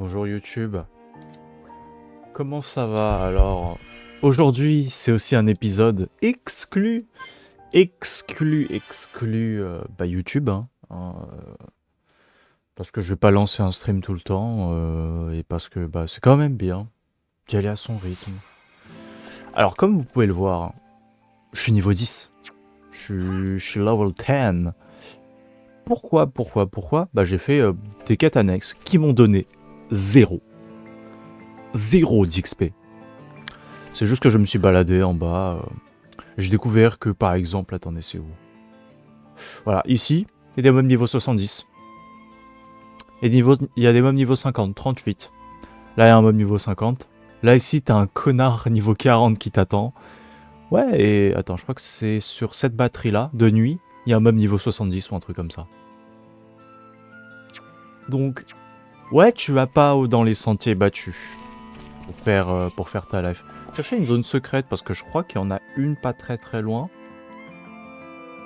Bonjour YouTube, comment ça va? Alors, aujourd'hui c'est aussi un épisode exclu YouTube, parce que je vais pas lancer un stream tout le temps, et parce que c'est quand même bien d'y aller à son rythme. Alors comme vous pouvez le voir, je suis niveau 10, je suis level 10. Pourquoi? J'ai fait des quêtes annexes qui m'ont donné 0 d'XP. C'est juste que je me suis baladé en bas. J'ai découvert que par exemple, attendez, c'est où? Voilà, ici, il y a des mobs niveau 70. Il y a des mobs niveau 50, 38. Là, il y a un mob niveau 50. Là, ici, t'as un connard niveau 40 qui t'attend. Ouais, et attends, je crois que c'est sur cette batterie-là, de nuit, il y a un mob niveau 70 ou un truc comme ça. Donc, ouais, tu vas pas dans les sentiers battus pour faire ta life. Chercher une zone secrète parce que je crois qu'il y en a une pas très loin.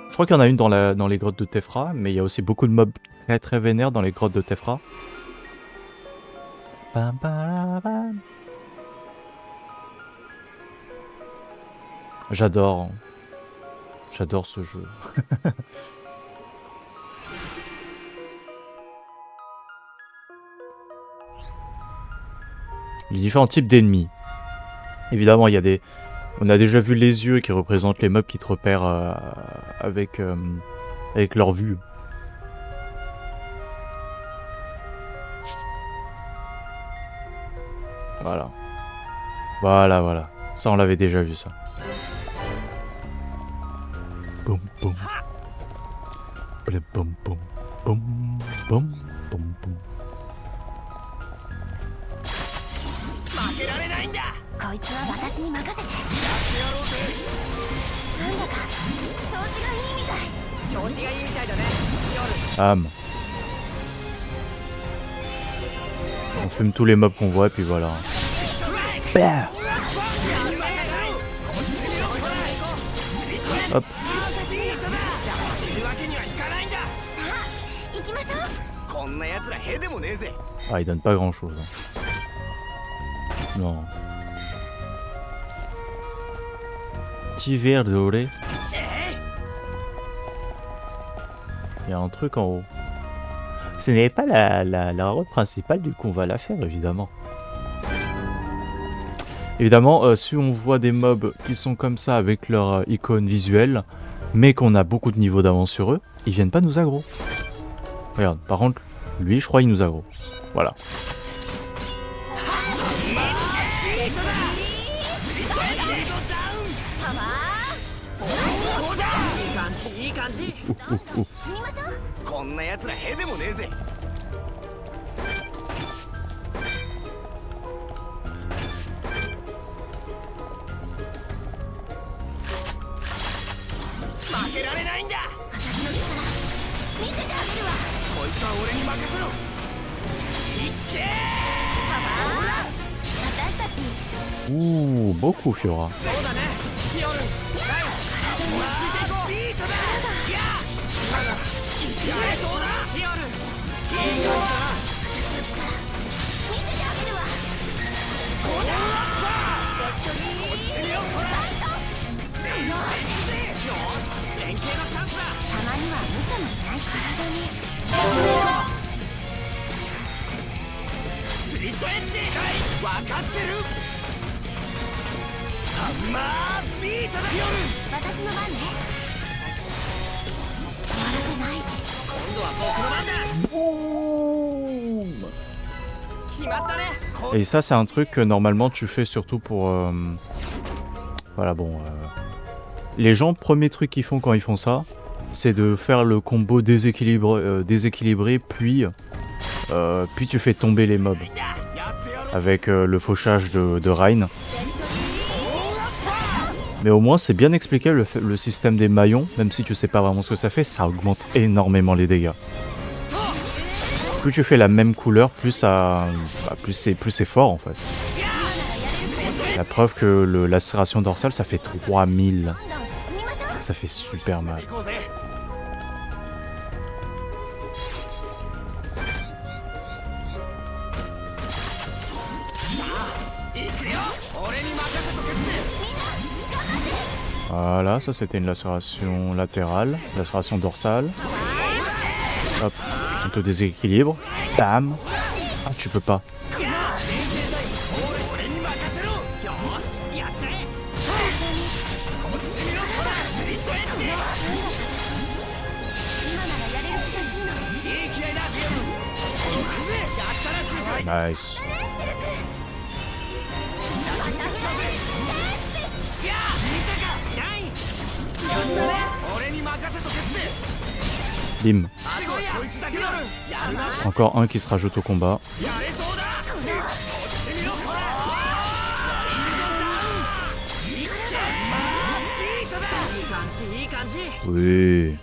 Je crois qu'il y en a une dans les grottes de Tefra, mais il y a aussi beaucoup de mobs très vénères dans les grottes de Tefra. J'adore. J'adore ce jeu. Les différents types d'ennemis. Évidemment, il y a des... On a déjà vu les yeux qui représentent les mobs qui te repèrent avec leur vue. Voilà. Voilà. Ça, on l'avait déjà vu, ça. Boum, boum. Boum, boum, boum. Boum, boum, boum, boum. こいつは私に任せて。なんだか調子がいいみたい。調子がいいみたいだね。Âme. On fume tous les mobs qu'on voit et puis voilà. Bah. Hop. Ah, il donne pas grand chose. Non. Petit verre doré. Il y a un truc en haut. Ce n'est pas la route principale, du coup on va la faire évidemment. Évidemment, si on voit des mobs qui sont comme ça avec leur icône visuelle, mais qu'on a beaucoup de niveaux d'avance sur eux, ils viennent pas nous aggro. Regarde, par contre, lui je crois il nous aggro. Voilà. Ouh, beaucoup Fiora. Et ça c'est un truc que normalement tu fais surtout pour... Voilà bon... Les gens, premier truc qu'ils font quand ils font ça, c'est de faire le combo déséquilibré puis tu fais tomber les mobs. Avec le fauchage de Rein. Mais au moins c'est bien expliqué le système des maillons, même si tu sais pas vraiment ce que ça fait, ça augmente énormément les dégâts. Plus tu fais la même couleur, plus c'est fort en fait. La preuve que la serration dorsale ça fait 3000. Ça fait super mal. Voilà, ça c'était une lacération latérale, lacération dorsale. Hop, on te déséquilibre. Bam. Ah, tu peux pas. Nice. Bim. Encore un qui se rajoute au combat. Oui.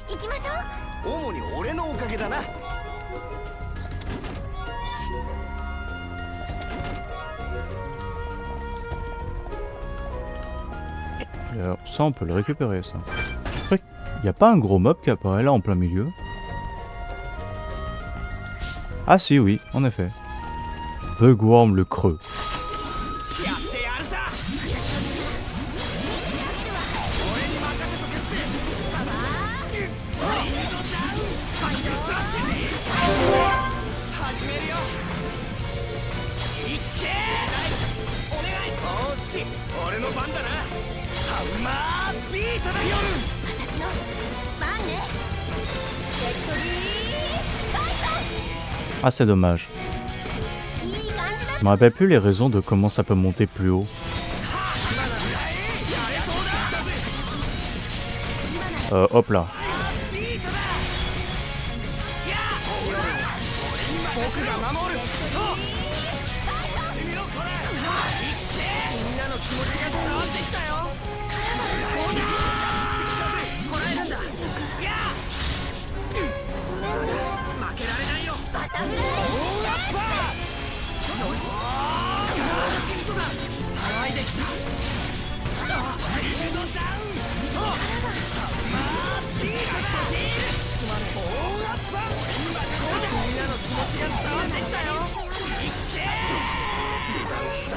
Alors, ça, on peut le récupérer, ça. Il n'y a pas un gros mob qui apparaît là en plein milieu? Ah si, oui, en effet. Bugworm le creux. Ah, c'est dommage. Je me rappelle plus les raisons de comment ça peut monter plus haut. Hop là.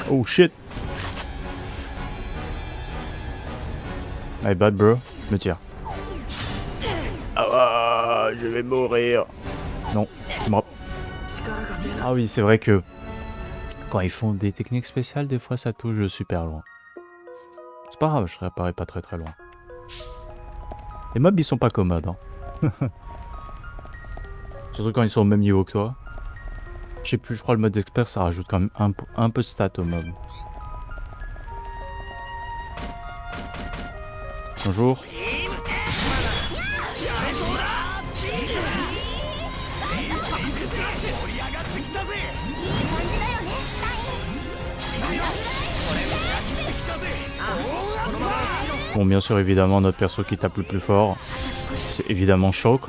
Oh shit. My bad bro, je me tire. Ah, je vais mourir. Non, tu me... Ah oui, c'est vrai que quand ils font des techniques spéciales, des fois ça touche super loin. C'est pas grave, je réapparais pas très loin. Les mobs ils sont pas commodes, hein. Surtout quand ils sont au même niveau que toi. Je sais plus, je crois le mode expert ça rajoute quand même un peu de stats au mob. Bonjour. Bon, bien sûr, évidemment, notre perso qui tape le plus fort, c'est évidemment Shulk.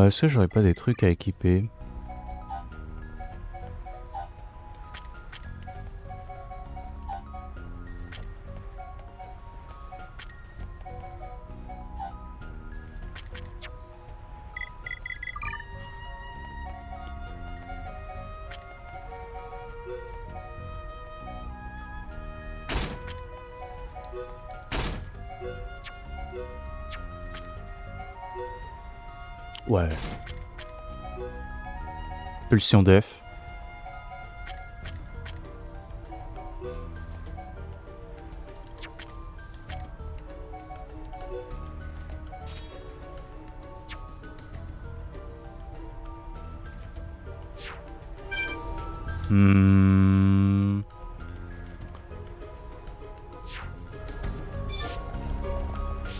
Est-ce que j'aurais pas des trucs à équiper? Ouais. Pulsion def.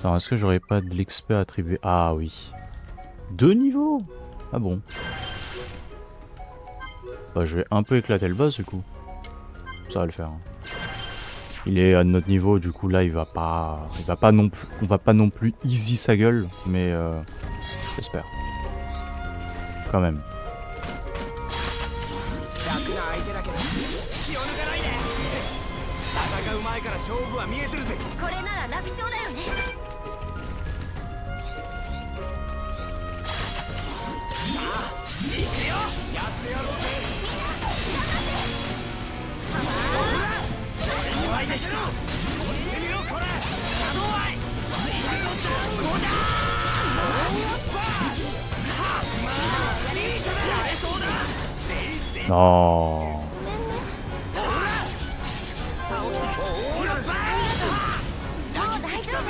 Alors, est-ce que j'aurais pas de l'XP attribué? Ah oui. 2 niveaux? Ah bon. Bah, je vais un peu éclater le boss du coup. Ça va le faire. Hein. Il est à notre niveau, du coup là il va pas non plus, on va pas non plus easy sa gueule, mais j'espère. Quand même. 楽な相手だけど気を抜かないで。戦う前から勝負は見えてるぜ。これなら楽勝だよね。行くよ、やってやろうぜ。弱いでしょ。こっち見ろこれ。シャドウアイ。ワイルドダウン。ゴーダー。パー。はっまあリートだ。やれそうだ。全員で。あごめんね。ほら。さあ起きて。オーラバー。もう大丈夫。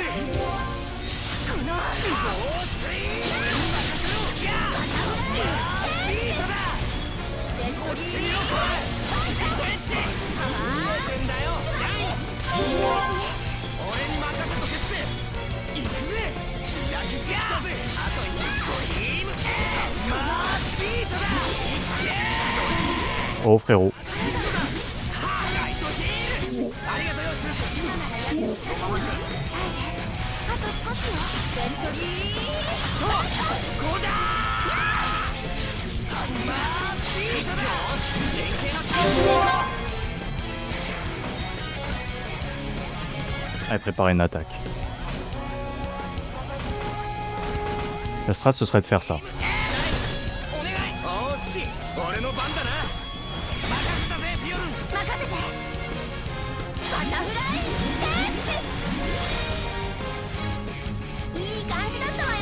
このおースリー。やー。リートだ。こっち見ろこれ。リートエッジ。見えてんだよ。俺に任せとけって。行くぜ。ラグ来たぜ。あと1ストリームエーマービートだ。いけー。 Oh frérot. ライトヒール。ありがとうよスープ。今ならやれる気がする。あと少しよ。ベントリー。とこうだー。ハンマービートだ。連携のチャンス。 Allez, préparer une attaque. La strat, ce serait de faire ça. お願い。おーし、俺の番だな。任せたぜビオルン。任せて。バタフライステップ。いい感じだったわよ。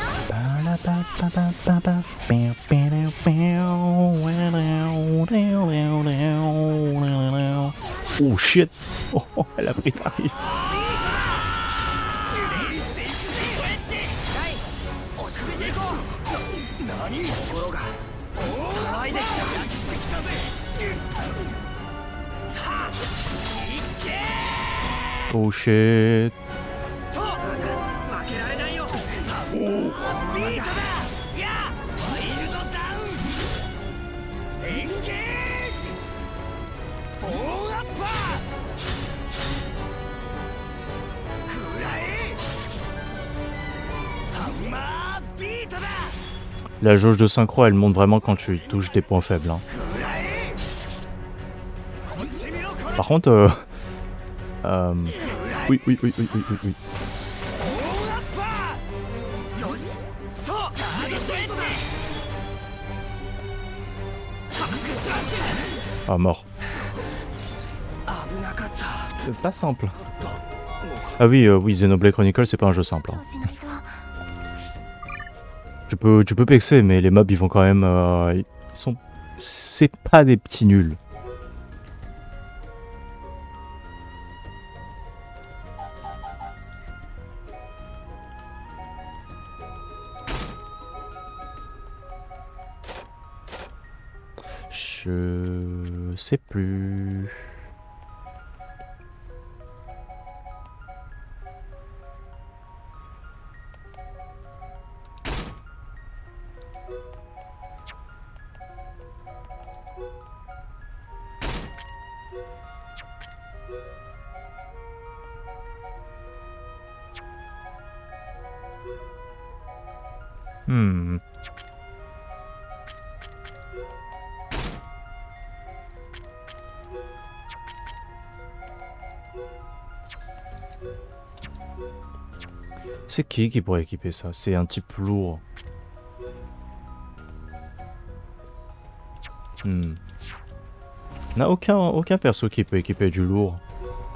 Oh shit. Oh, elle a pris tarif. 落ち着いていこう。何心が騒いできた。焼きてきたぜ。さあいけ Oh shit. と負けられないよ。ビートだ。やワイルドダウン。エンゲージ。ボーアッパー。食らえ。ハンマービートだ。 La jauge de synchro, elle monte vraiment quand tu touches des points faibles. Hein. 食らえ。こっち見ろこれ。 Par contre, oui, oui, oui, oui, oui, oui, oui. ボーアッパー。よし。とターゲットエッジ。タックスラッシュ。 Ah, mort. 危なかった。 C'est pas simple. Ah oui, oui, Xenoblade Chronicles, c'est pas un jeu simple. Hein. どうしないと。Tu peux pexer, mais les mobs, ils vont quand même... ils sont... C'est pas des petits nuls. Je sais plus. Hmm. C'est qui pourrait équiper ça? C'est un type lourd. Hmm. On n'a aucun perso qui peut équiper du lourd. En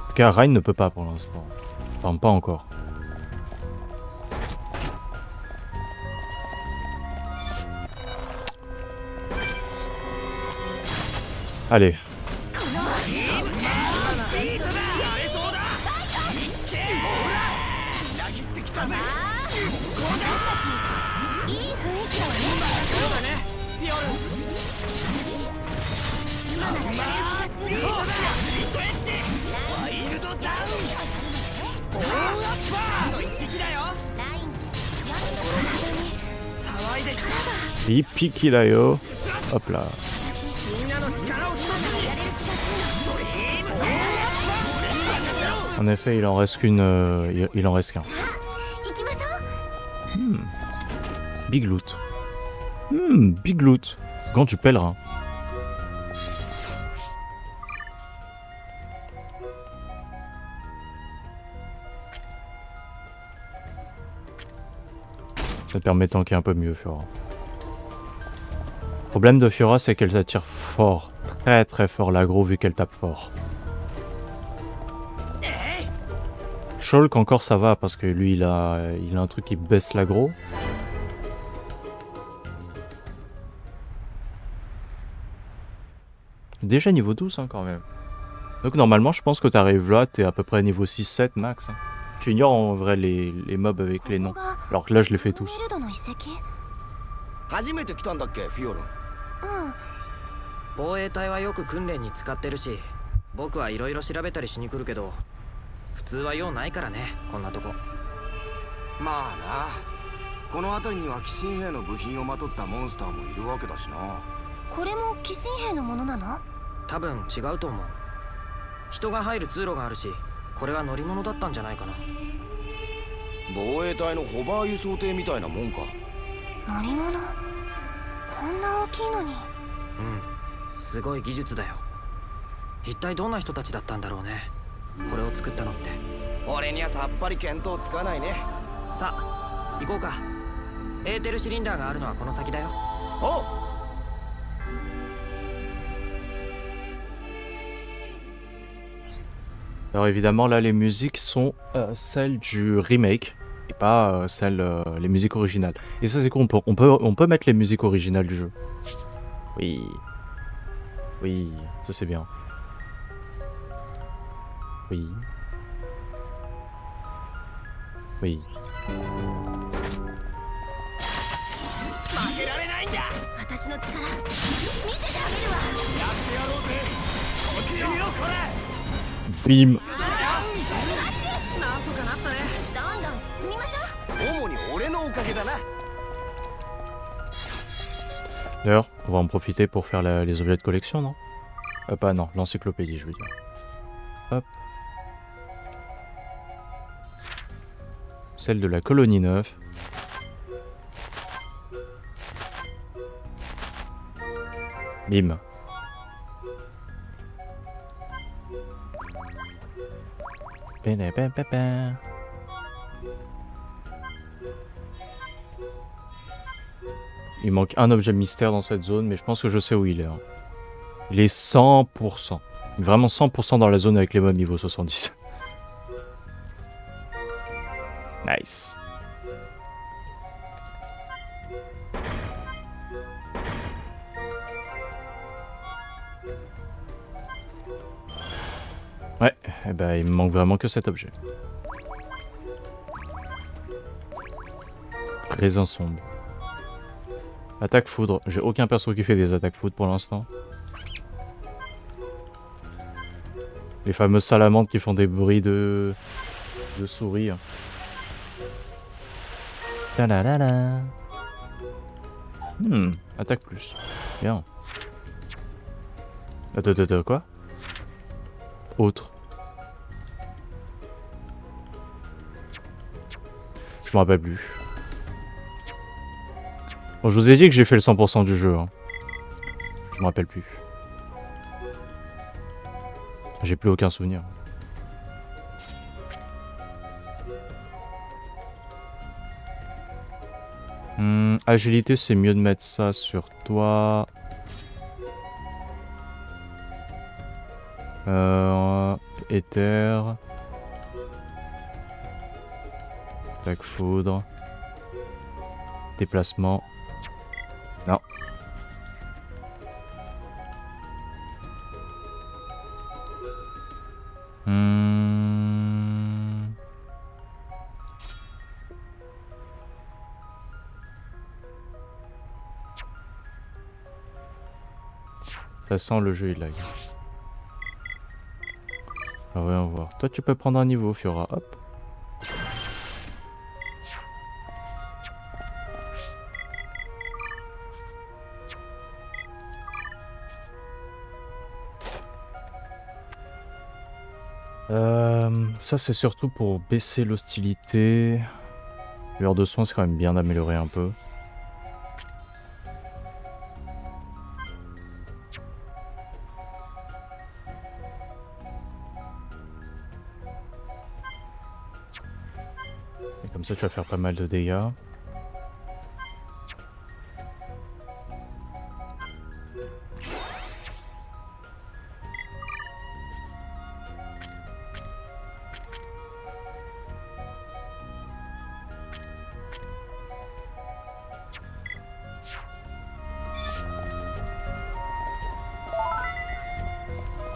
tout cas, Rein ne peut pas pour l'instant. Enfin, pas encore. Allez. たぜ。私たちいい雰囲気だわね。そうだね、ピオル。今ならやれる気がする。リットエッジ、ワイルドダウン、ボールアッパーの一匹だよ。ラインってやるの体に騒いできた。 Il pique là yo. Hop là. みんなの力を一つにやれる気がする。ドリームボールアッパー。 En effet, il en reste qu'une. Il en reste qu'un. 行きましょう。 Big loot. Big loot. Gant du pèlerin. Ça te permet de tanker un peu mieux, Fiora. Le problème de Fiora, c'est qu'elle attire fort, très très fort l'aggro vu qu'elle tape fort. Shulk encore ça va parce que lui il a un truc qui baisse l'aggro. Déjà niveau 12 hein, quand même. Donc normalement je pense que tu arrives là, t'es à peu près niveau 6-7 max. Hein. Tu ignores en vrai les mobs avec les noms. Alors que là je les fais tous. メルドの遺跡？初めて来たんだっけ、フィオルン。うん防衛隊はよく訓練に使ってるし、僕はいろいろ調べたりしに来るけど、普通は用ないからね、こんなとこ。まあな、この辺りには寄進兵の部品をまとったモンスターもいるわけだしな。これも寄進兵のものなの？多分違うと思う。人が入る通路があるし、これは乗り物だったんじゃないかな。防衛隊のホバー輸送艇みたいなもんか。乗り物？こんな大きいのに。うん、すごい技術だよ。一体どんな人たちだったんだろうね、これを作ったのって。俺にはさっぱり見当つかないね。さあ行こうか。エーテルシリンダーがあるのはこの先だよ。おう。Alors évidemment là les musiques sont celles du remake et pas les musiques originales. Et ça c'est cool, on peut mettre les musiques originales du jeu. Oui. Oui, ça c'est bien. Oui. Oui. 負けられないんだ。私の力見せてあげるわ。やってやろうぜ。こっちよこれ。 Bim. なんとかなったね。どんどん進みましょう。主に俺のおかげだな。 D'ailleurs, on va en profiter pour faire les objets de collection, non? Ah non, l'encyclopédie je veux dire. Hop. Celle de la colonie 9. Bim. Il manque un objet mystère dans cette zone, mais je pense que je sais où il est. Hein. Il est 100%. Vraiment 100% dans la zone avec les mobs niveau 70. Nice. Ouais, et ben il me manque vraiment que cet objet. Raisin sombre. Attaque foudre. J'ai aucun perso qui fait des attaques foudre pour l'instant. Les fameuses salamandres qui font des bruits de souris. Ta-la-la-la. Attaque plus. Bien. Attends, quoi? Autre. Je m'en rappelle plus. Bon, je vous ai dit que j'ai fait le 100% du jeu. Hein. Je me rappelle plus. J'ai plus aucun souvenir. Agilité, c'est mieux de mettre ça sur toi. Éther. Attaque foudre. Déplacement. Non. Ça sent le jeu il lag. Alors voyons voir. Toi tu peux prendre un niveau Fiora. Hop. Ça c'est surtout pour baisser l'hostilité. L'heure de soin c'est quand même bien d'améliorer un peu. Et comme ça tu vas faire pas mal de dégâts.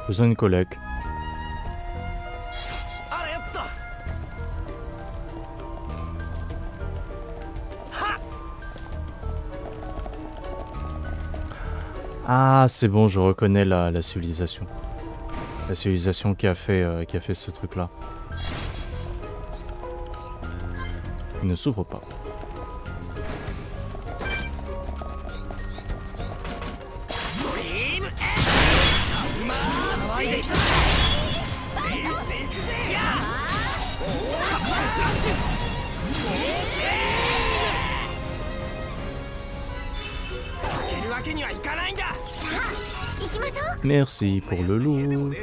Besoin d'une collègue. あらよっとはっ Ah, c'est bon, je reconnais la civilisation. La civilisation qui a fait ce truc-là. Il ne s'ouvre pas. ドリームエッグまあ騒いできたぜリーチでいくぜやおおカッパスラッシュ負けるわけにはいかないんだ行きましょう。 Merci pour le loot.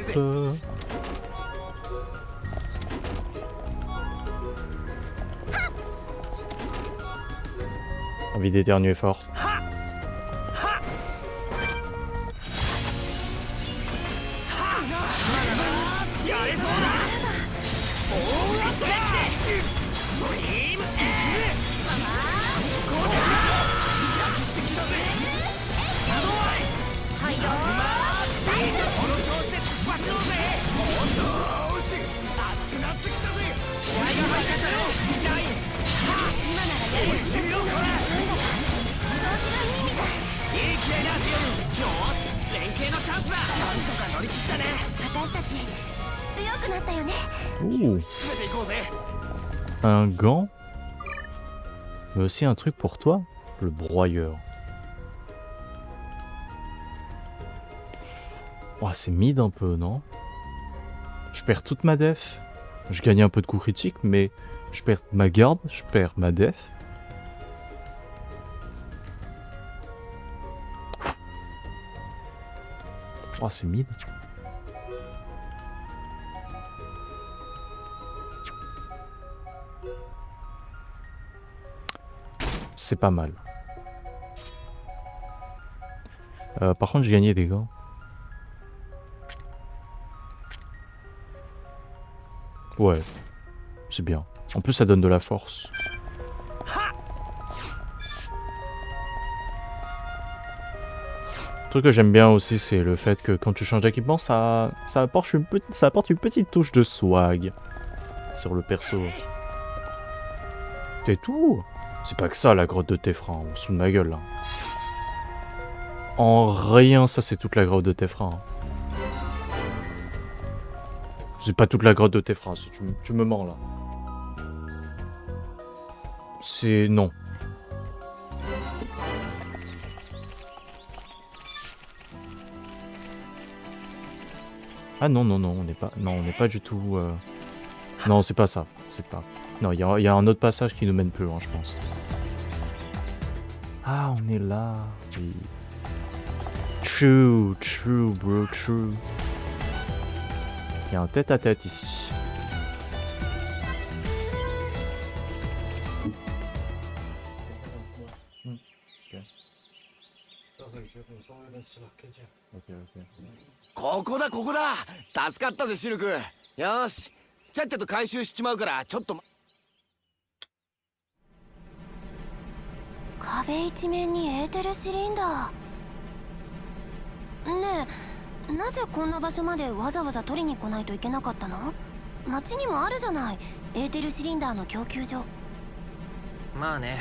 Envie d'éternuer fort. はっはっやれそうだオーラットレッチドリームエッグこうだ敵だぜシャドウアイはいよこの調子で突っ走ろうぜよーし熱くなってきたぜ気合が入ってたよジャイン今ならやる俺君のこれ調子がいいみたい。いい気合だディオンよーし連携のチャンスだなんとか乗り切ったね私たち強くなったよね。 Ouh, 詰めていこうぜ un gant. Mais aussi un truc pour toi, le broyeur. Oh, c'est mid un peu, non? Je perds toute ma def. Je gagne un peu de coups critiques, mais je perds ma garde, je perds ma def. Oh, c'est mid. C'est pas mal. Par contre, j'ai gagné des gants. Ouais, c'est bien. En plus, ça donne de la force. Le truc que j'aime bien aussi, c'est le fait que quand tu changes d'équipement, ça apporte une petite touche de swag sur le perso. C'est tout. C'est pas que ça, la grotte de Tefra, on se fout de ma gueule là. En rien, ça c'est toute la grotte de Tefra. C'est pas toute la grotte de Tefra, tu me mens là. C'est... non. Ah non, non, non, on n'est pas... Non, on n'est pas du tout... Non, c'est pas ça. C'est pas... Non, il y a un autre passage qui nous mène plus loin, je pense. Ah, on est là. Oui. True, true, bro, true. Il y a un tête-à-tête ici. Ok. ここだここだ助かったぜシルクよーしちゃっちゃと回収しちまうからちょっと壁一面にエーテルシリンダー。ねえ、なぜこんな場所までわざわざ取りに来ないといけなかったの？町にもあるじゃない、エーテルシリンダーの供給所。まあね。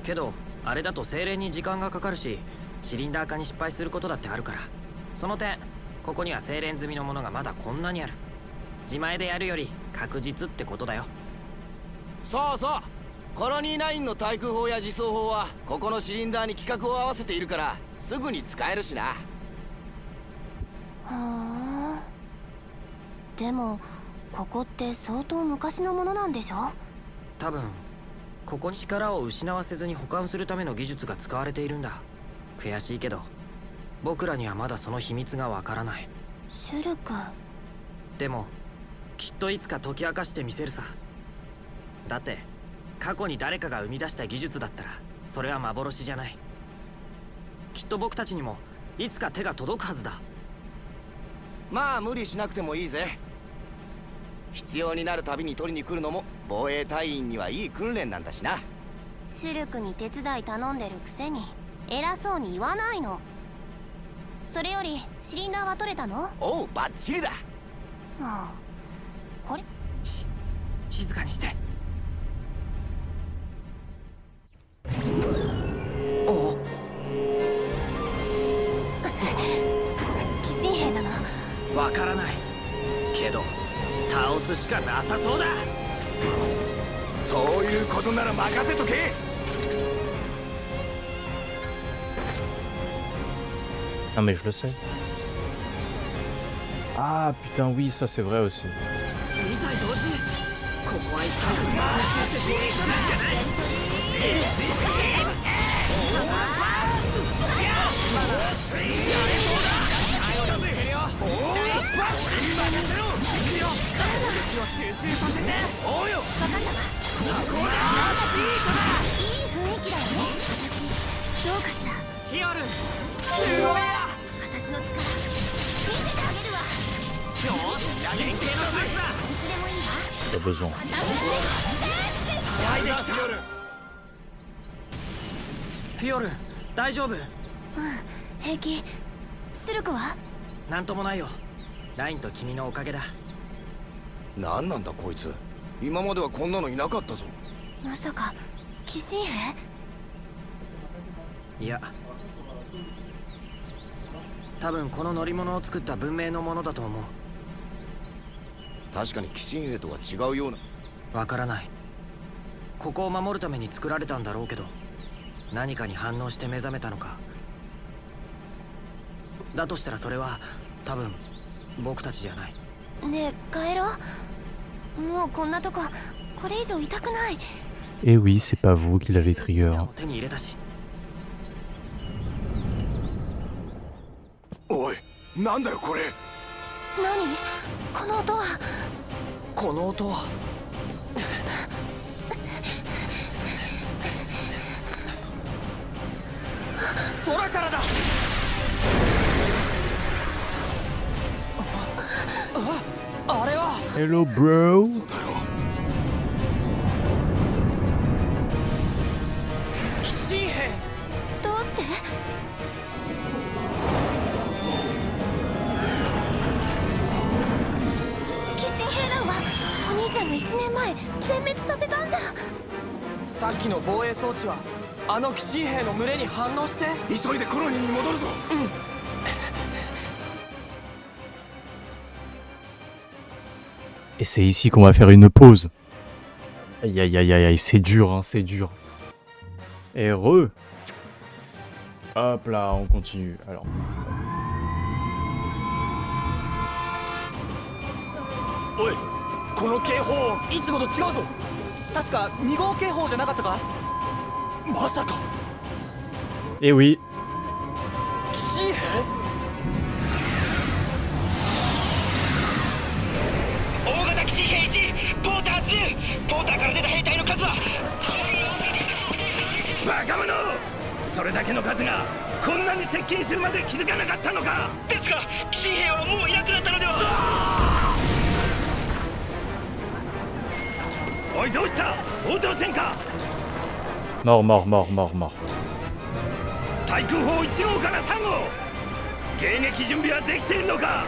けどあれだと精錬に時間がかかるし、シリンダー化に失敗することだってあるから、その点ここには精錬済みのものがまだこんなにある。自前でやるより確実ってことだよ。そうそうコロニー9の対空砲や自走砲はここのシリンダーに規格を合わせているからすぐに使えるしな。ふーん。でもここって相当昔のものなんでしょ？多分ここに力を失わせずに保管するための技術が使われているんだ。悔しいけど僕らにはまだその秘密がわからない。シュルク。でもきっといつか解き明かしてみせるさ。だって過去に誰かが生み出した技術だったらそれは幻じゃない。きっと僕たちにもいつか手が届くはずだ。まあ無理しなくてもいいぜ。必要になるたびに取りに来るのも防衛隊員にはいい訓練なんだしな。シルクに手伝い頼んでるくせに偉そうに言わないの。それよりシリンダーは取れたの？おうバッチリだ。ああ、これ静かにして。おお、寄進兵なの？わからないけど倒すしかなさそうだ。そういうことなら任せとけ。Ah mais je le sais. Ah putain oui ça c'est vrai aussi. 2体同時。ここは一回集中して攻撃するしかない。集中させて。おうよ。分かったわ。こらいい雰囲気だよね。私どうかしら。ヒヨルンすごいや。私の力見せてあげるわ。よし、原型のチャンスだ。いつでもいいわ。Il a besoin. 騒いできた。ヒヨルン大丈夫？平気。シルクは？なんともないよ。ラインと君のおかげだ。なんなんだこいつ。今まではこんなのいなかったぞ。まさか寄進兵？いや、多分この乗り物を作った文明のものだと思う。確かに寄進兵とは違うような。わからない。ここを守るために作られたんだろうけど、何かに反応して目覚めたのか。だとしたらそれは多分僕たちじゃない。ねえ帰ろう。もうこんなとここれ以上痛くない。 Et oui c'est pas vous qui l'avez trigger. 手に入れたし。おいなんだよこれ。何この音は。この音は空からだ。あれは Hello bro. だろ寄進兵。どうして？寄進兵団はお兄ちゃんが1年前全滅させたんじゃ。さっきの防衛装置はあの寄進兵の群れに反応して。急いでコロニーに戻るぞ。Et c'est ici qu'on va faire une pause. Aïe aïe aïe aïe aïe, c'est dur hein, c'est dur. Et re. Hop là, on continue. Alors. おい、この警報音いつもと違うぞ。確か2号警報じゃなかったか。まさか Et oui. 寄進兵。大型寄進兵1、ポーター2。ポーターから出た兵隊の数は。バカ者、それだけの数がこんなに接近するまで気づかなかったのか。ですが寄進兵はもういなくなったのでは。おいどうした。応答せんか。 Mort mort mort mort mort. 対空砲1号から3号、迎撃準備はできているのか。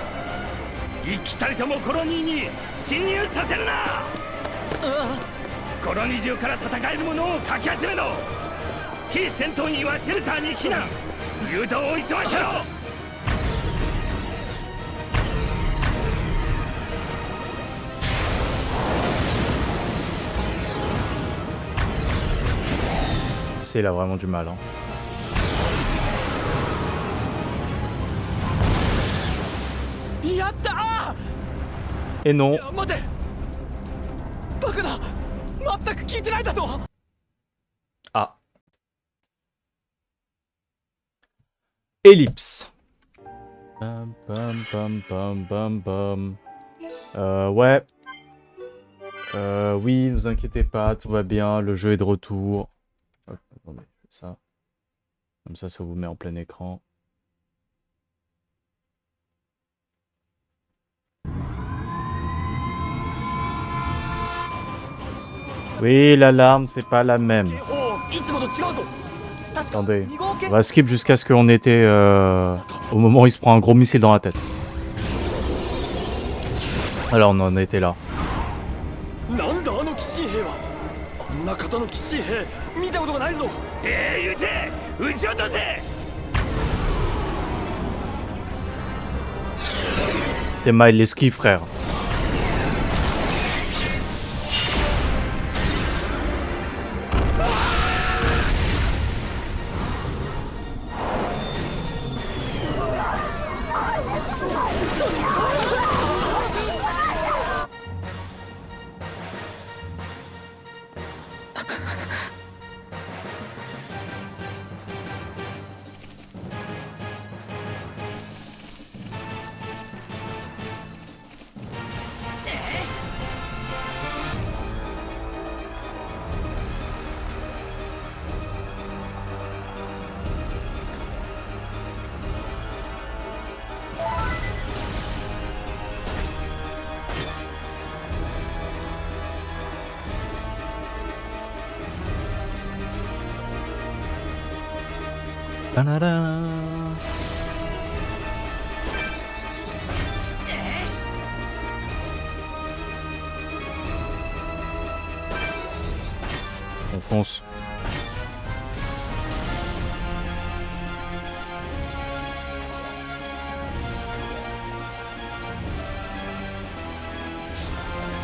一機たりともコロニーに侵入させるな。コロニー中から戦えるものをかき集めろ。非戦闘員はシェルターに避難。誘導を急がせろ。Il a vraiment du mal hein. Et non. 待て。バカな。全く聞いてないだと。 Ah. Ellipse. Pam, pam, pam, pam, pam, pam. Ouais. Oui, ne vous inquiétez pas, tout va bien, le jeu est de retour. Hop, attendez, je fais ça. Comme ça vous met en plein écran. Oui, l'alarme, c'est pas la même. Attendez, on va skip jusqu'à ce qu'on était au moment où il se prend un gros missile dans la tête. Alors on en était là. なんだあの騎士兵は。あんな方の騎士兵見たことがないぞ。撃て撃ち落とせ。 T'es mal l'esquive, frère. On fonce.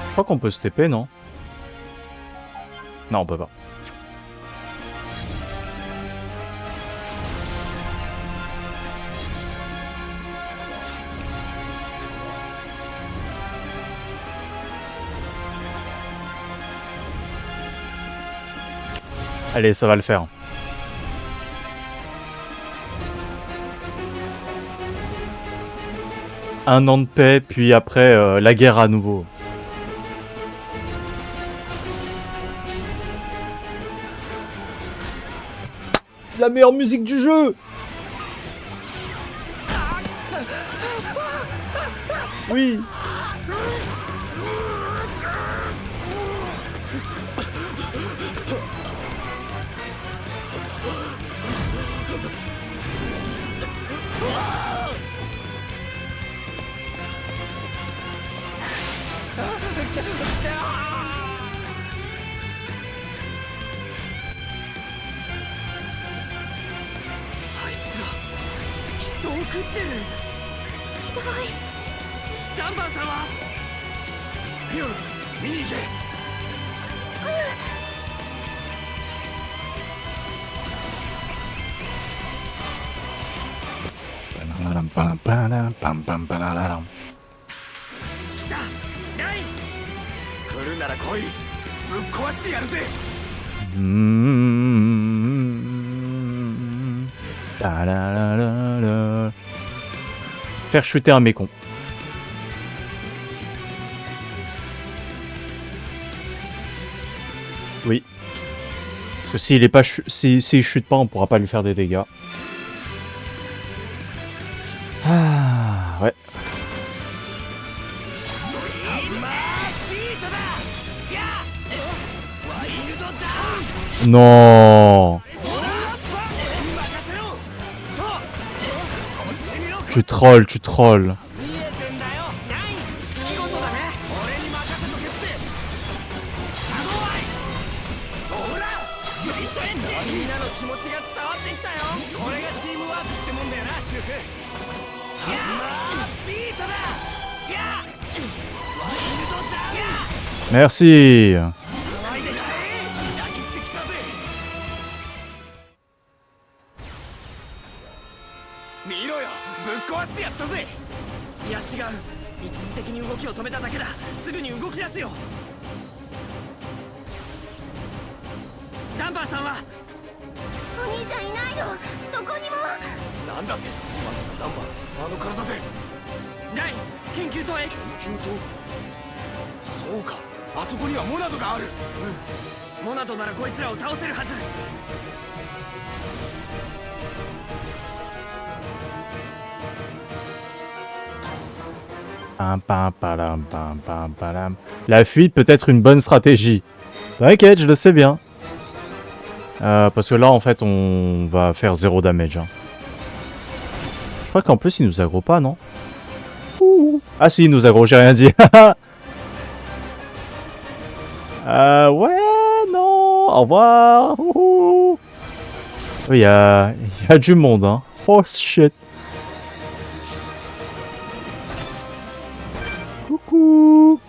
Je crois qu'on peut se TP, non? Non, on peut pas. Allez, ça va le faire. Un an de paix, puis après, la guerre à nouveau. La meilleure musique du jeu! Oui!ダンバーさんはフィオル見に行け。来たライン。来るなら来い。ぶっ壊してやるぜ。Faire chuter un mécon. Oui. Parce que s'il est pas s'il chute pas, on pourra pas lui faire des dégâts. Ah ouais. Non. Tu trolls, tu trolls. Merci. La fuite peut être une bonne stratégie. T'inquiète, je le sais bien. Parce que là, en fait, on va faire 0 damage. Hein. Je crois qu'en plus, il nous aggro pas, non? Ouh. Ah si, il nous aggro, j'ai rien dit. Ouais, non. Au revoir. Ouh. Il y a du monde, hein. Oh shit. Coucou.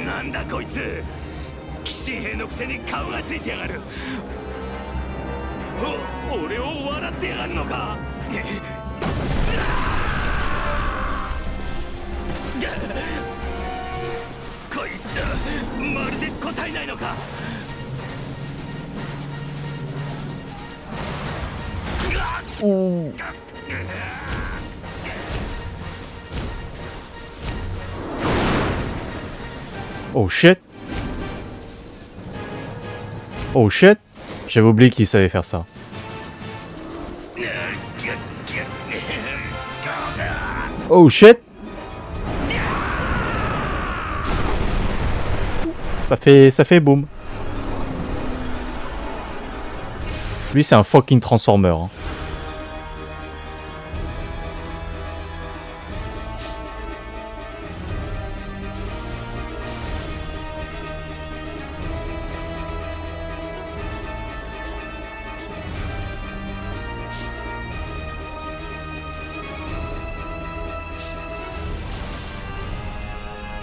なんだこいつ、騎士兵のくせに顔がついてやがる。俺を笑ってやがるのか。こいつまるで答えないのか。Oh shit. Oh shit. J'avais oublié qu'il savait faire ça. Oh shit. Ça fait boum. Lui c'est un fucking transformer. Hein.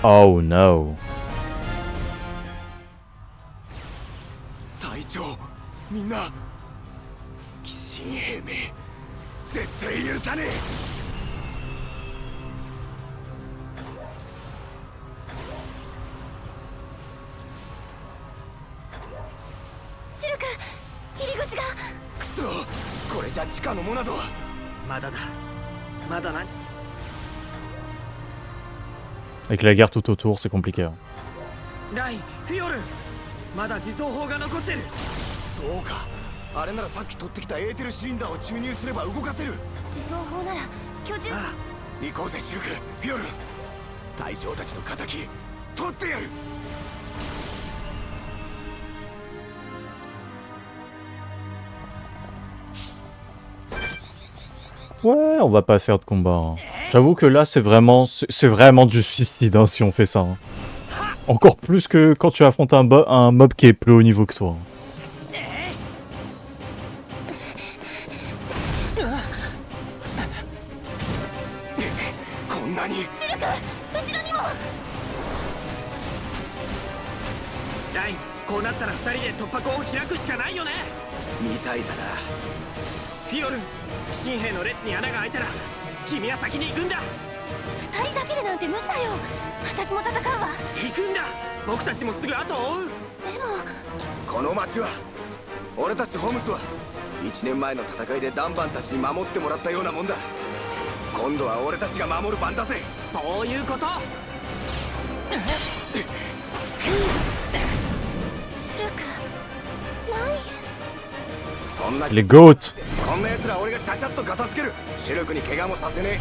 Oh no. 隊長、みんな鬼神兵め、絶対許さねえ。シルク、入り口が。くそ、これじゃ地下のモナドは。まだだ。まだな。Avec la guerre tout autour, c'est compliqué. Hein. ライン、フィオルン、まだ自走砲が残ってる。そうか、あれならさっき取ってきたエーテルシリンダーを注入すれば動かせる。自走砲なら居住。ああ、行こうぜシルク、フィオルン。大将たちの仇取ってやる。Ouais, on va pas faire de combat. Hein. J'avoue que là, c'est vraiment du suicide hein, si on fait ça. Hein. Encore plus que quand tu affrontes un mob qui est plus haut niveau que toi. Hein. こんなに。シルク、後ろにも。ライン、こうなったら2人で突破口を開くしかないよね。みたいだな。フィオルン、鬼神兵の列に穴が開いたら君は先に行くんだ。二人だけでなんて無茶よ。私も戦うわ。行くんだ。僕たちもすぐ後を追う。でもこの町は、俺たちホムスは1年前の戦いでダンバンたちに守ってもらったようなもんだ。今度は俺たちが守る番だぜ。そういうこと。シルク、ライン。そんな Les goats. こんな奴ら俺がちゃちゃっと片付ける。シルクに怪我もさせね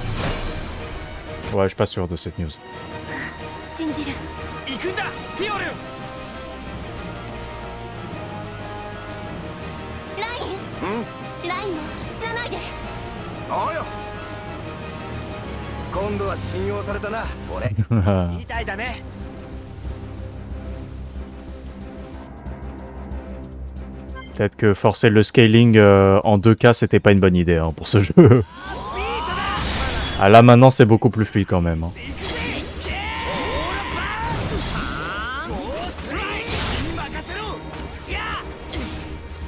え。 Ouais, je suis pas sûr de cette news. 信じる。行くんだ、フィオルン。ライン。ラインも死なないで。おうよ。今度は信用されたな、俺。みたいだね。 Peut-être que forcer le scaling en 2K, c'était pas une bonne idée hein, pour ce jeu. Ah là maintenant, c'est beaucoup plus fluide quand même. Hein.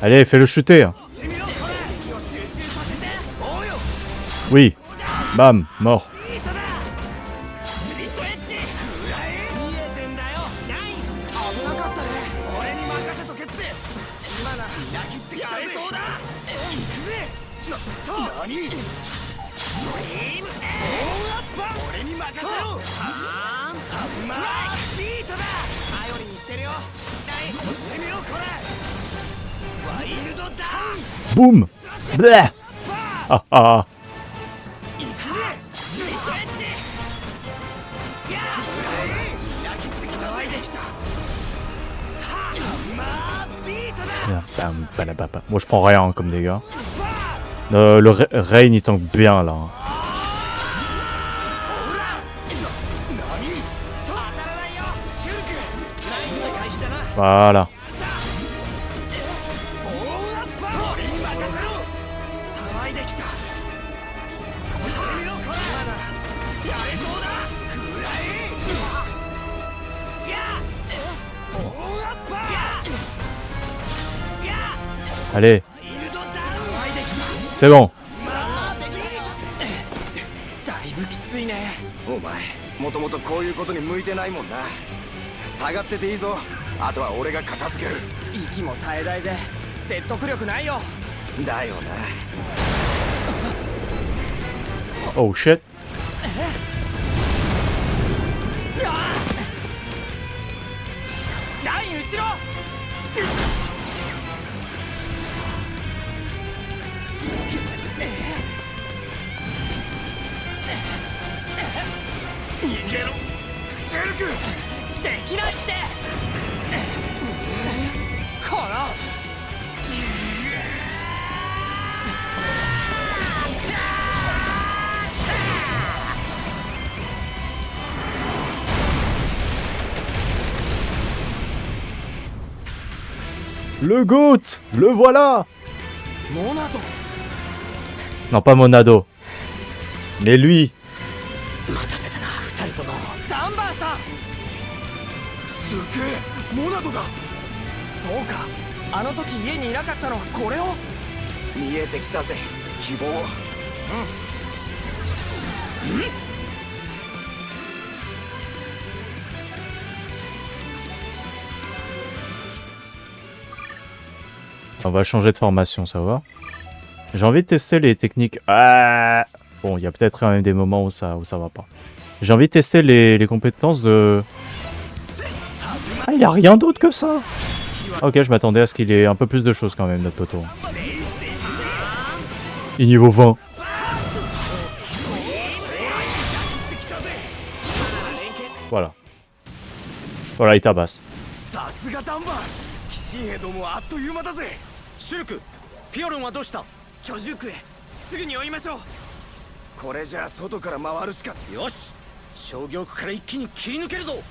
Allez, fais-le chuter. Oui. Bam, mort. 何ドリームエーアッパー俺に任せろあーんうまいビートだ頼りにしてるよはいこっち見ろこれワイルドダウン Boum. Bleh. パー Ah ah. 行くぜスイットエッジやー焼き付き騒いできたはまあビートだ Bam, balababa. Moi je prends rien hein, comme dégâts. Le Rain il tank bien là. Hein. 何当たらないよシュルクナイフの回避だな Voilà. オーアッパー俺に任せろ騒いできたこっち見ろこれまだやれそうだくらえやオーアッパーや Allez, ワイルドダウン騒いできた c'est bon. まあできるだいぶきついねお前もともとこういうことに向いてないもんな下がってていいぞあとは俺が片付ける息も絶え絶えで説得力ないよだよな Oh shit. ライン後ろ逃げろシェルクできないってこのLe GOAT. Le voilà. モナド Non pas Monado. Mais lui. 待たせたな二人ともダンバーさんすげえモナドだそうかあの時家にいなかったのはこれを見えてきたぜ希望On va changer de formation, ça va. J'ai envie de tester les techniques. Ah bon, il y a peut-être quand même des moments où ça va pas. J'ai envie de tester les compétences de... Ah, il a rien d'autre que ça. Ok, je m'attendais à ce qu'il ait un peu plus de choses quand même, notre poteau. Et niveau 20. Voilà. Voilà, il tabasse. さすがダンバー騎士兵どもはあっという間だぜシュルクピオロンはどうした居住区へすぐに追いましょうこれじゃあ外から回るしかよし商業区から一気に切り抜けるぞはい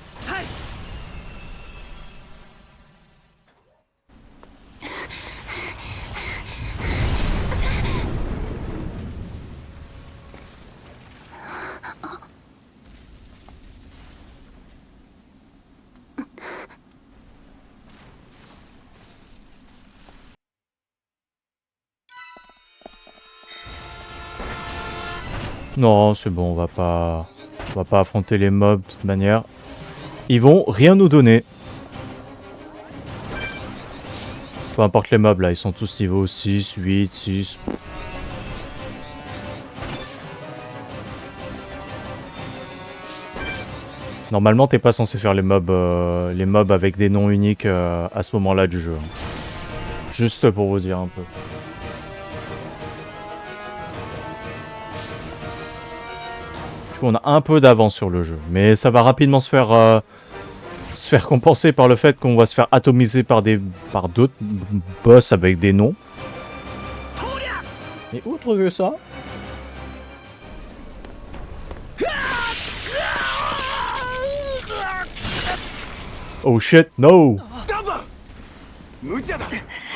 Non, c'est bon, on va pas affronter les mobs de toute manière. Ils vont rien nous donner. Peu importe les mobs là, ils sont tous niveau 6, 8, 6. Normalement, t'es pas censé faire les mobs avec des noms uniques à ce moment-là du jeu. Juste pour vous dire un peu. Du coup, on a un peu d'avance sur le jeu, mais ça va rapidement se faire compenser par le fait qu'on va se faire atomiser par d'autres boss avec des noms. Et outre que ça... Oh shit, no! ダンバー無茶だ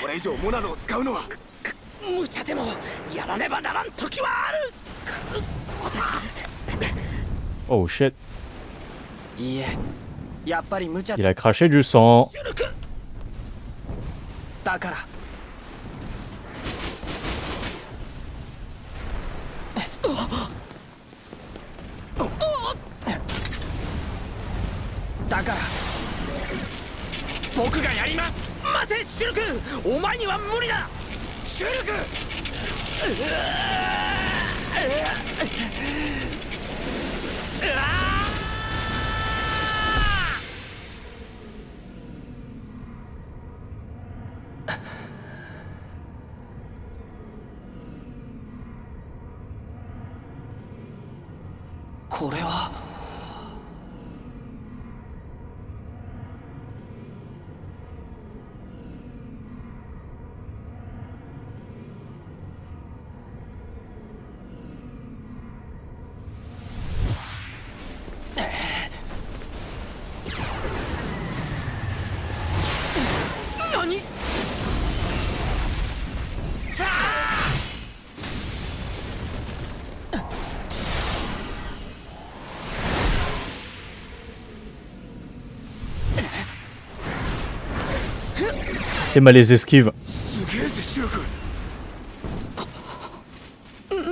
これ以上モナドを使うのは無茶でもやらねばならん時はある Oh shit. いいえやっぱり無茶 Il a craché du sang. だからだから僕がやります待てシュルクお前には無理だシュルクこれは何？Et mal les esquives. すげえぜシルク。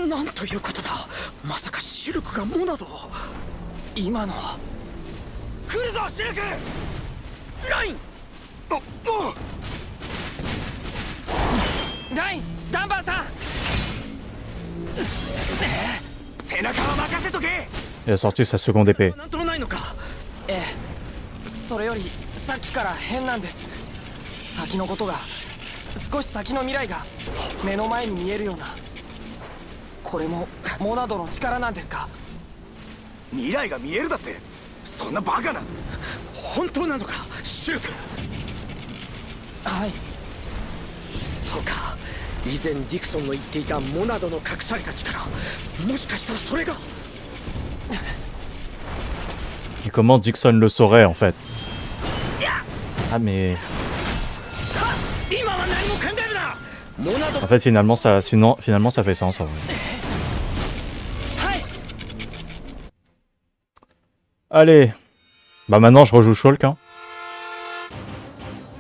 なんということだ。まさかシルクがモナドを。今のは来るぞシルク。ライン。ラインダンバーさん背中は任せとけ。 Il a sorti sa seconde épée. なんともないのか。ええそれよりさっきから変なんです。先のことが少し先の未来が目の前に見えるような。これもモナドの力なんですか？未来が見えるだって。そんなバカな。本当なのかシルク。はい。そうか。以前ディクソンの言っていたモナドの隠された力、もしかしたらそれが。 Et comment Dixon le saurait en fait? Ah mais... 今は何も考えるな。モナド。 En fait finalement ça fait sens en vrai. Allez. Bah maintenant je rejoue Shulk hein.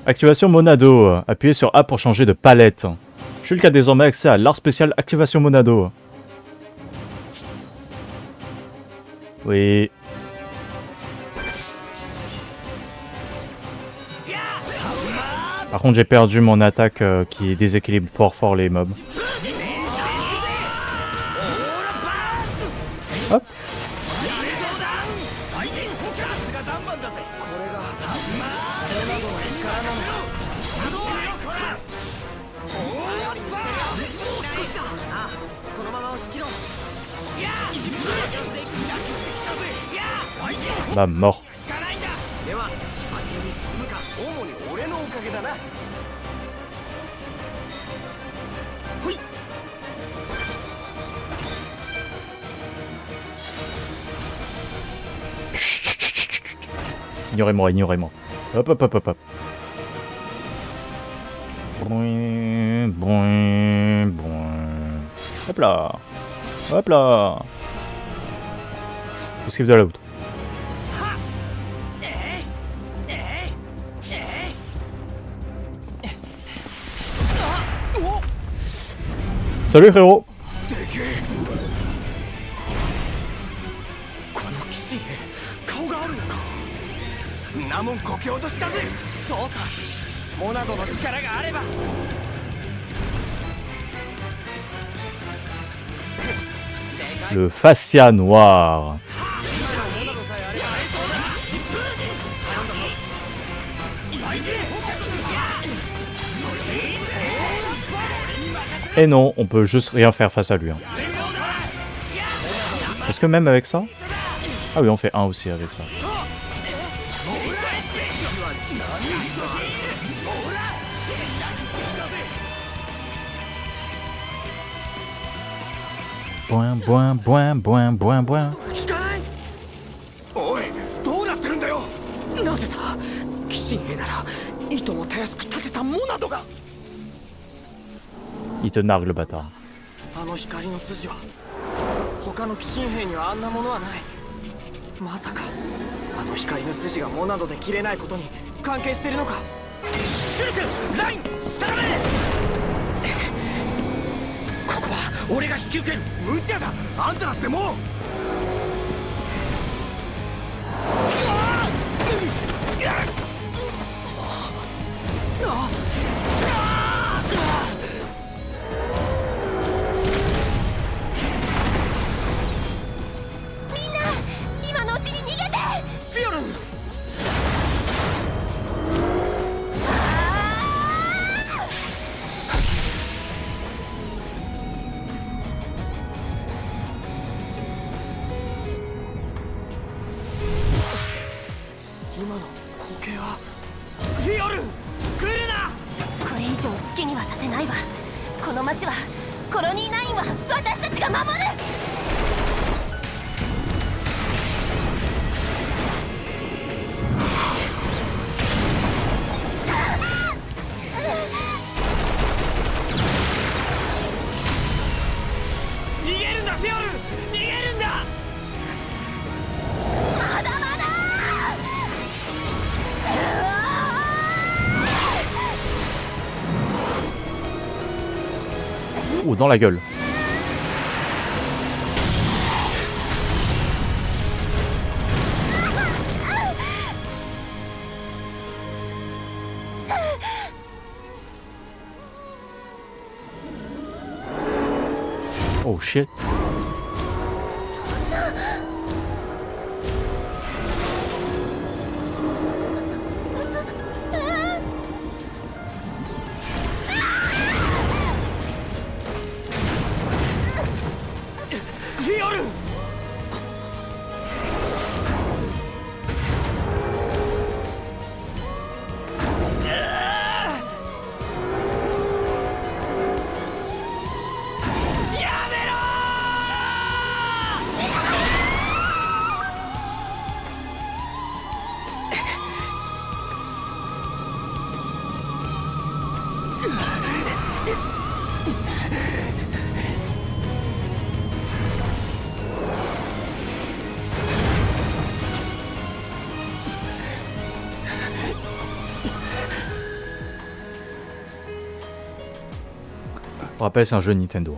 Activation Monado. Appuyez sur A pour changer de palette. Shulk a désormais accès à l'art spécial Activation Monado. Oui. Par contre j'ai perdu mon attaque qui déséquilibre fort les mobs. Hop. Bah mort. では先に進むか。主に俺のおかげだな。ほい。 Ignorez-moi, ignorez-moi. Hop hop hop hop hop. Boing, boing, boing. Hop là. Hop là. Esquive de la outre. Salut frérot. この騎士兵顔があるのか。ナモンこけ落としだぜ。そうさモナドの力があれば。 Le fascia noir. Et non, on peut juste rien faire face à lui. Hein. Est-ce que même avec ça? Ah oui, on fait un aussi avec ça. Boing, boing, boing, boing, boing, boing. おい、どうなってるんだよ。なぜだ。騎士兵ならいともたやすく立てたモナドが。 Il te nargue le bâtard. あの光の筋は他の騎士兵にはあんなものはない。まさかあの光の筋がモナドで切れないことに関係しているのか。シルク、ライン、定め。ここは俺が引き受ける。無茶だ。あんただってもう。今の光景はフィオル来るな。これ以上好きにはさせないわ。この町はコロニー9は私たちが守る。逃げるんだフィオル、逃げるんだ。まだまだ。Oh, dans la gueule. Oh shit. Pour rappel, c'est un jeu Nintendo.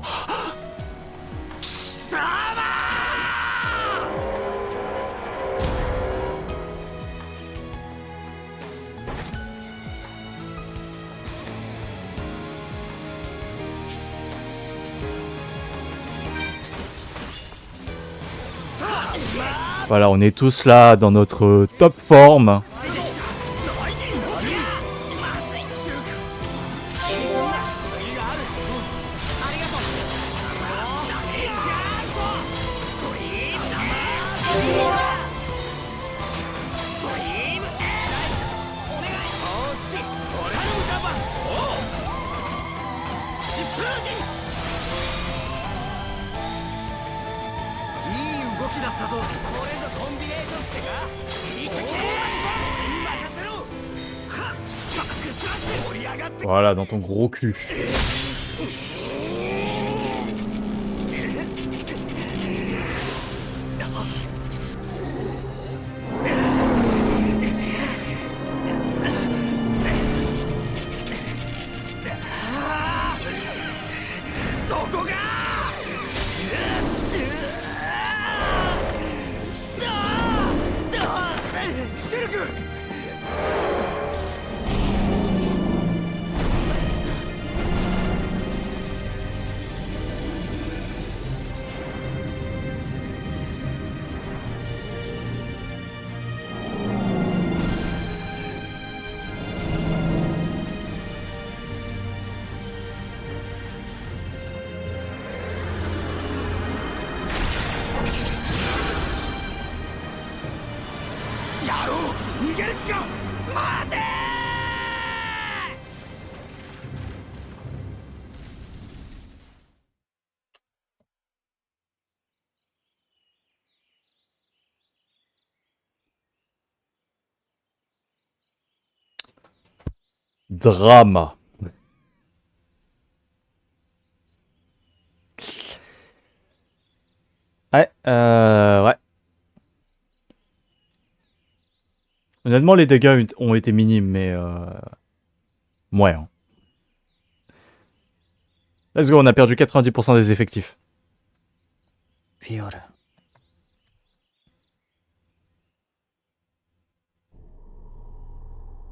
Voilà, on est tous là dans notre top forme. Voilà, dans ton gros cul. Drama. Ouais, ouais. Honnêtement, les dégâts ont été minimes, mais moyen. Let's go, on a perdu 90% des effectifs. Fiora.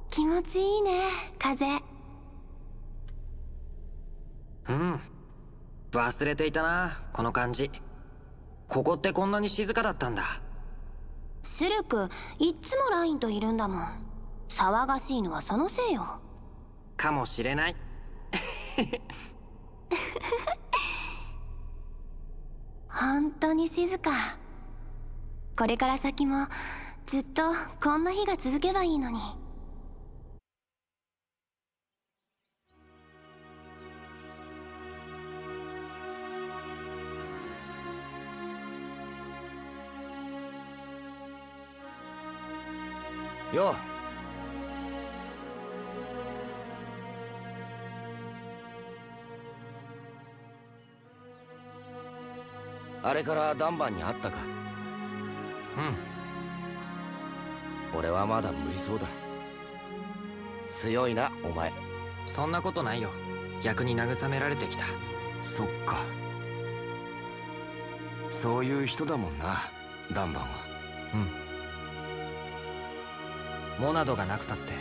気持ちいいね、風。うん。忘れていたな、この感じ。ここってこんなに静かだったんだ。シルク、いっつもラインといるんだもん。騒がしいのはそのせいよ。かもしれない。本当に静か。これから先もずっとこんな日が続けばいいのに。よあれからダンバンに会ったか。俺はまだ無理そうだ。強いなお前。そんなことないよ。逆に慰められてきた。そっか、そういう人だもんなダンバンは。モナドがなくたって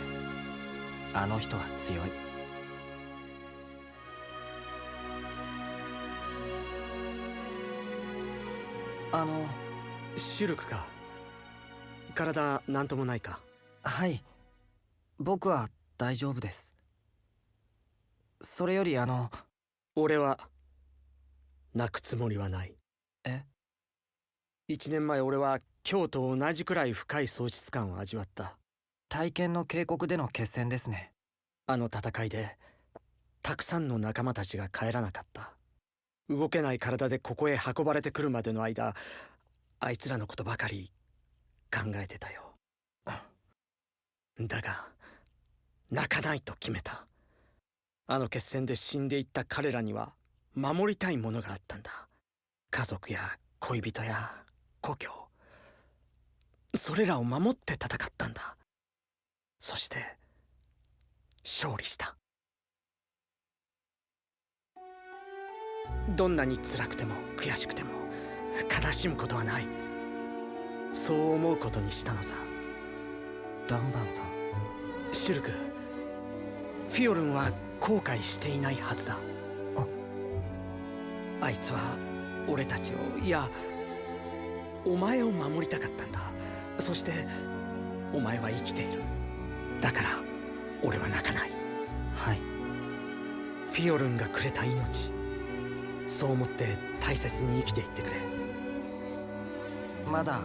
あの人は強い。シュルクか。体なんともないか。はい、僕は大丈夫です。それより俺は泣くつもりはない。え1年前俺は今日と同じくらい深い喪失感を味わった。体験の渓谷での決戦ですね。あの戦いでたくさんの仲間たちが帰らなかった。動けない体でここへ運ばれてくるまでの間、あいつらのことばかり考えてたよ。だが泣かないと決めた。あの決戦で死んでいった彼らには守りたいものがあったんだ。家族や恋人や故郷、それらを守って戦ったんだ。そして勝利した。どんなに辛くても悔しくても悲しむことはない。そう思うことにしたのさ。ダンバンさん。シュルク、フィオルンは後悔していないはずだ。あいつは俺たちを、いやお前を守りたかったんだ。そしてお前は生きている。だから俺は泣かない。はい。フィオルンがくれた命、そう思って大切に生きていってくれ。まだ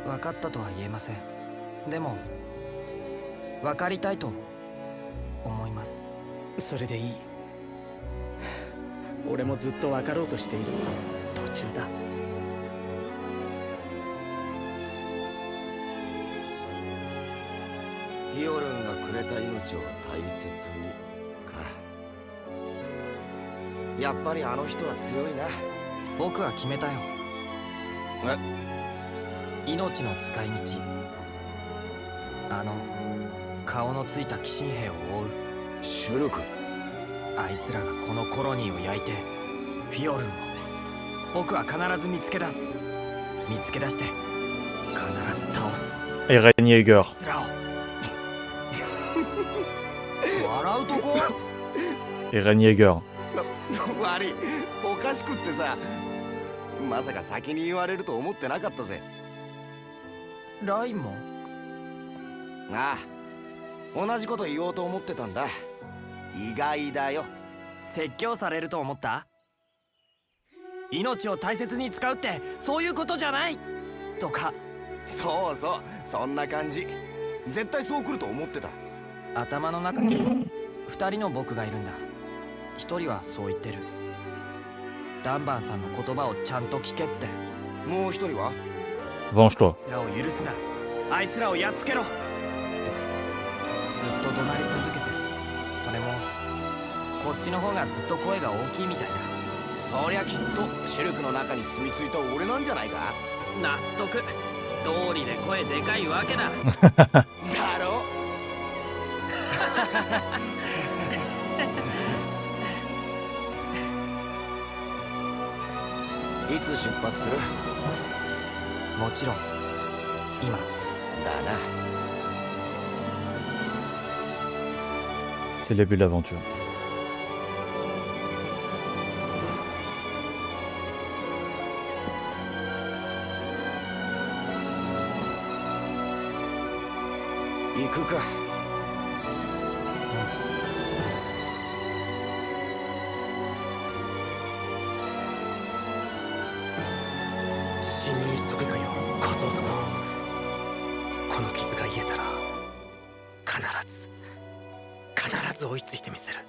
分かったとは言えません。でも分かりたいと思います。それでいい。俺もずっと分かろうとしている途中だ。ヒオルンがくれた命を大切にか。やっぱりあの人は強いな。僕は決めたよ。命の使い道。顔のついた鬼神兵を追うシュルク。あいつらがこのコロニーを焼いてフィオルンを僕は必ず見つけ出す。見つけ出して必ず倒す。Et Eren Yeager. あいつらを笑うとこ。 Eren Yeager. 悪い、おかしくってさ。まさか先に言われると思ってなかったぜ。ラインも。ああ、同じこと言おうと思ってたんだ。意外だよ。説教されると思った？命を大切に使うってそういうことじゃないとか。そうそう、そんな感じ。絶対そう来ると思ってた。頭の中に2人の僕がいるんだ。1人はそう言ってる。ダンバンさんの言葉をちゃんと聞けって。もう一人は Venge-toi. あいつらを許すな、あいつらをやっつけろってずっと怒鳴り続けてる。それもこっちの方がずっと声が大きいみたいだ。そりゃきっとシルクの中に住み着いた俺なんじゃないか。納得。道理で声でかいわけだ。だろ。いつ出発する？もちろん今だな。 C'est le début de l'aventure. 行くか。死に急ぐなよ、小僧殿。この傷が癒えたら必ず追いついてみせる。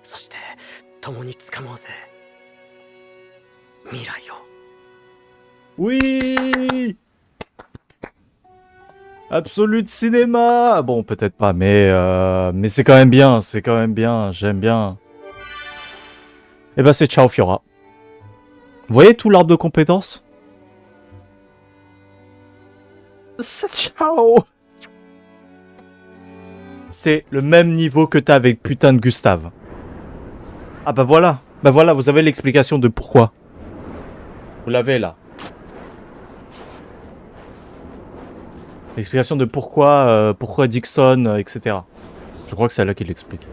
そして共に掴もうぜ、未来を。 Oui! Absolu de cinéma! Bon, peut-être pas, mais c'est quand même bien, j'aime bien. Et bah c'est ciao Fiora. Vous voyez tout l'arbre de compétences? C'est ciao! C'est le même niveau que t'as avec putain de Gustave. Ah bah voilà, vous avez l'explication de pourquoi. Vous l'avez là. L'explication de pourquoi Dixon, etc. Je crois que c'est là qu'il l'explique.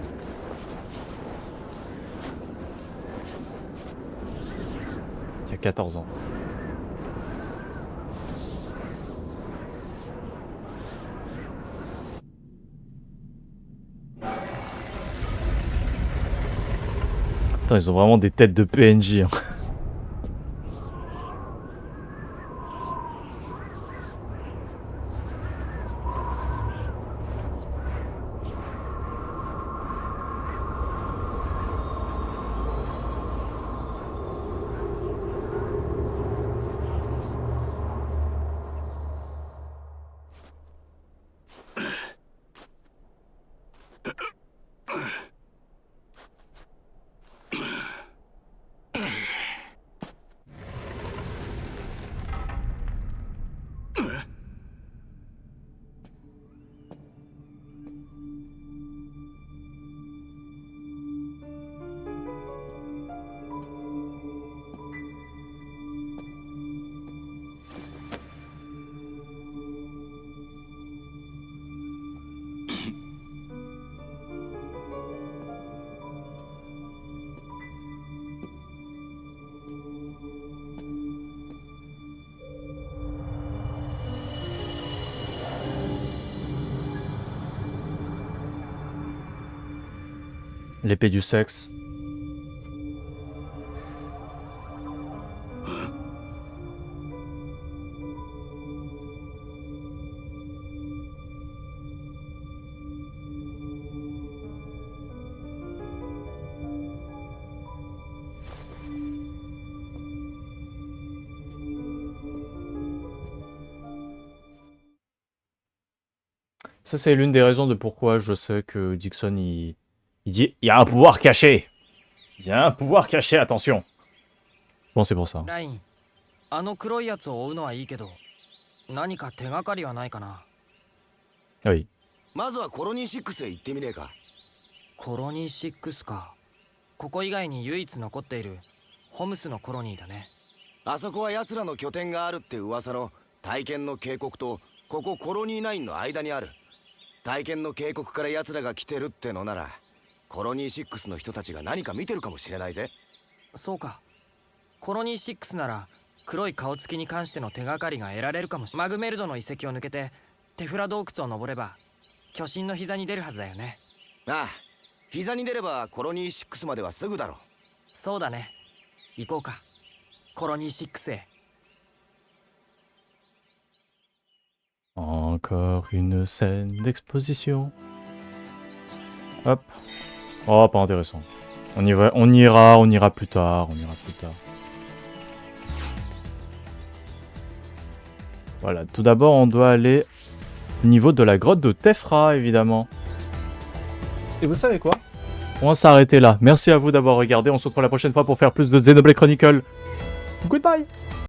Il y a 14 ans. Attends, ils ont vraiment des têtes de PNJ. Hein. L'épée du sexe. Ça, c'est l'une des raisons de pourquoi je sais que Dixon, il dit, il y a un pouvoir caché. Il y a un pouvoir caché, attention. Bon, c'est pour ça. ライン、あの黒いやつを追うのはいいけど、何か手がかりはないかな。Oui. まずはコロニー6へ行ってみねえか。コロニー6か。ここ以外に唯一残っているホムスのコロニーだね。あそこは奴らの拠点があるって噂の体験の渓谷とここコロニー9の間にある。体験の渓谷から奴らが来てるってのなら、コロニー6の人たちが何か見てるかもしれないぜ。そうか。コロニー6なら黒い顔つきに関しての手がかりが得られるかもしれない。マグメルドの遺跡を抜けてテフラ洞窟を登れば巨神の膝に出るはずだよね。ああ、膝に出ればコロニー6まではすぐだろ。そうだね。行こうか。コロニー6へ。Encore une scène d'exposition. Hop. Oh, pas intéressant. On ira plus tard, Voilà, tout d'abord, on doit aller au niveau de la grotte de Tefra, évidemment. Et vous savez quoi? On va s'arrêter là. Merci à vous d'avoir regardé. On se retrouve la prochaine fois pour faire plus de Xenoblade Chronicle. Goodbye!